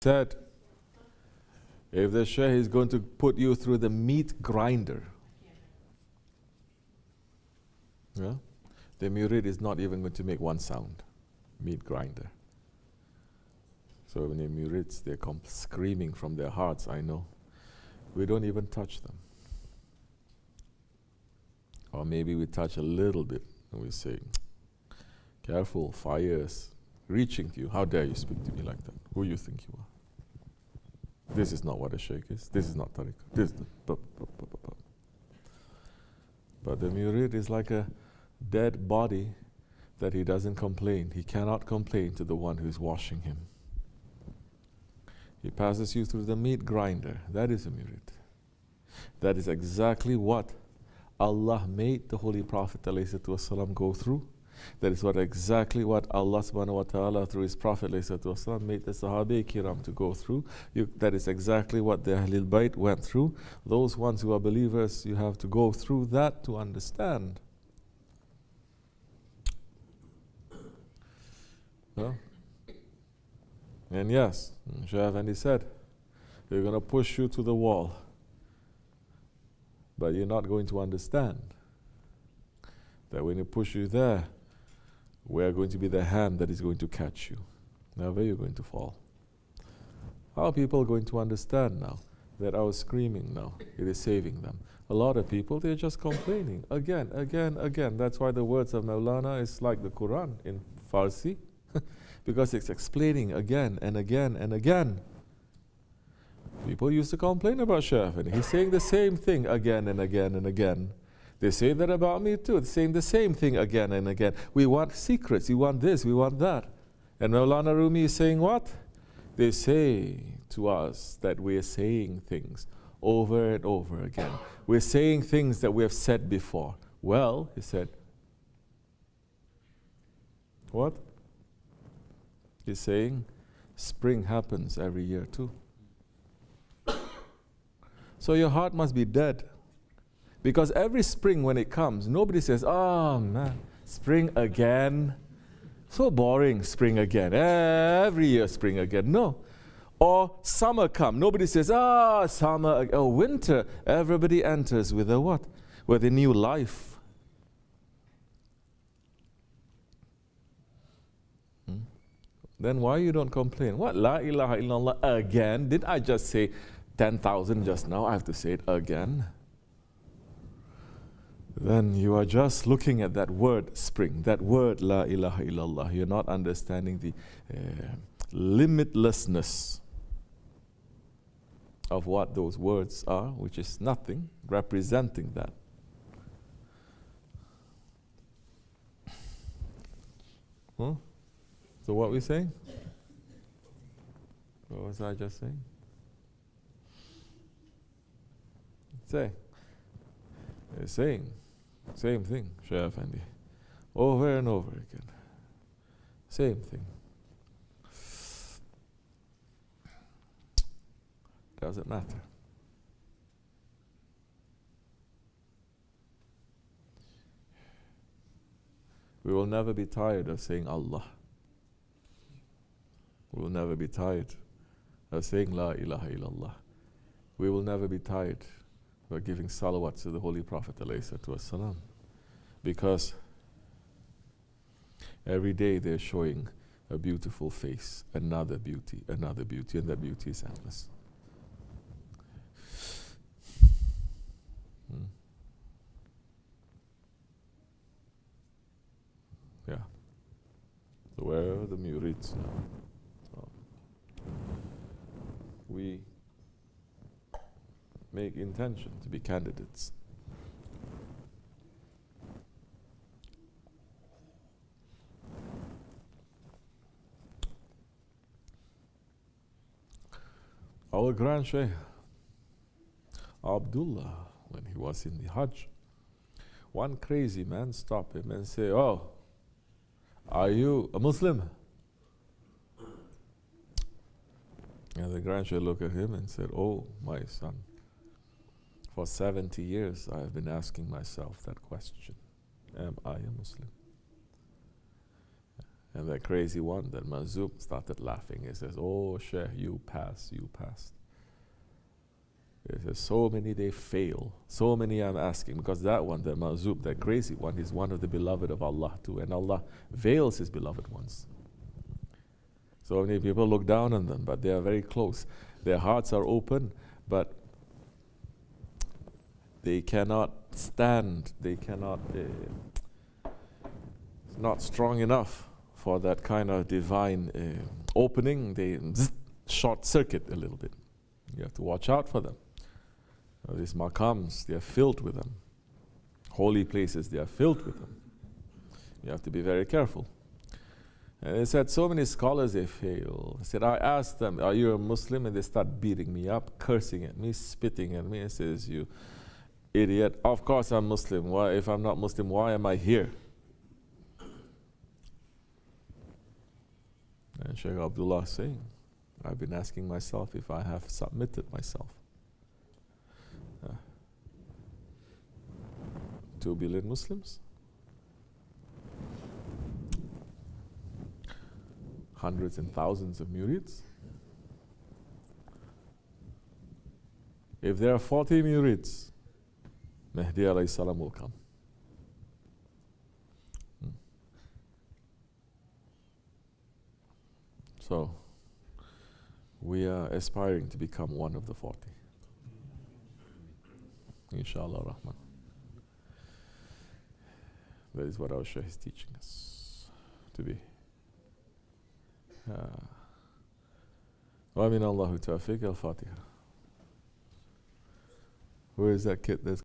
said, if the Shaykh is going to put you through the meat grinder, yeah, the Mürid is not even going to make one sound. Meat grinder. So when the Mürids, they come screaming from their hearts, I know. We don't even touch them. Or maybe we touch a little bit and we say, careful, fire's reaching to you. How dare you speak to me like that? Who you think you are? This is not what a Shaykh is. This is not tariqah. This is the But the Mürid is like a dead body that he doesn't complain. He cannot complain to the one who's washing him. He passes you through the meat grinder. That is a Mürid. That is exactly what Allah made the Holy Prophet ﷺ go through. That is exactly what Allah subhanahu wa ta'ala through His Prophet ﷺ made the Sahaba Kiram to go through. That is exactly what the Ahlul Bayt went through. Those ones who are believers, you have to go through that to understand. No? And yes, Shaykh Effendi said, they're going to push you to the wall, but you're not going to understand that when they push you there, we are going to be the hand that is going to catch you. Never you're going to fall. How are people going to understand now that our screaming now, it is saving them? A lot of people, they're just complaining again, again, again. That's why the words of Maulana is like the Quran in Farsi, because it's explaining again and again and again. People used to complain about Shaykh Effendi. He's saying the same thing again and again and again. They say that about me too. They're saying the same thing again and again. We want secrets. We want this. We want that. And Maulana Rumi is saying what? They say to us that we are saying things over and over again. We're saying things that we have said before. Well, he said, what? He's saying spring happens every year too. So your heart must be dead. Because every spring when it comes, nobody says, oh man, spring again. So boring, spring again. Every year spring again. No. Or summer come. Nobody says, summer, winter. Everybody enters with a what? With a new life. Then why you don't complain? What? La ilaha illallah again? Did I just say 10,000 just now? I have to say it again. Then you are just looking at that word spring, that word la ilaha illallah. You're not understanding the limitlessness of what those words are, which is nothing, representing that. Huh? So what we saying? What was I just saying? They're saying same thing, Shaykh Effendi, over and over again. Same thing. Doesn't matter. We will never be tired of saying Allah. We will never be tired of saying La ilaha illallah. We will never be tired of giving salawat to the Holy Prophet ﷺ, because every day they're showing a beautiful face, another beauty, and that beauty is endless. Yeah. So where are the Mürids now? So we make intention to be candidates. Our Grand Shaykh Abdullah, when he was in the Hajj, one crazy man stopped him and said, oh, are you a Muslim? And the Grand Shaykh looked at him and said, oh, my son, for 70 years I have been asking myself that question. Am I a Muslim? And that crazy one, that Mazub, started laughing. He says, "Oh, Sheikh, you passed. He says, so many they fail. So many I'm asking. Because that one, the Mazub, that crazy one, is one of the beloved of Allah too. And Allah veils His beloved ones. So many people look down on them, but they are very close. Their hearts are open, but they cannot stand. They cannot, not strong enough for that kind of divine opening. They short circuit a little bit. You have to watch out for them. These maqams, they are filled with them. Holy places, they are filled with them. You have to be very careful. And they said, so many scholars, they fail. I said, I asked them, are you a Muslim? And they start beating me up, cursing at me, spitting at me, and says, you idiot. Of course I'm Muslim. Why, if I'm not Muslim, why am I here? And Shaykh Abdullah saying, I've been asking myself if I have submitted myself. 2 billion Muslims, hundreds and thousands of Murids. If there are 40 Murids, Mahdi alayhi salam will come. So, we are aspiring to become one of the 40. Inshallah Rahman. That is what our Shaykh is teaching us to be. Wa min Allahu tawfiq al-Fatiha. Where is that kid that's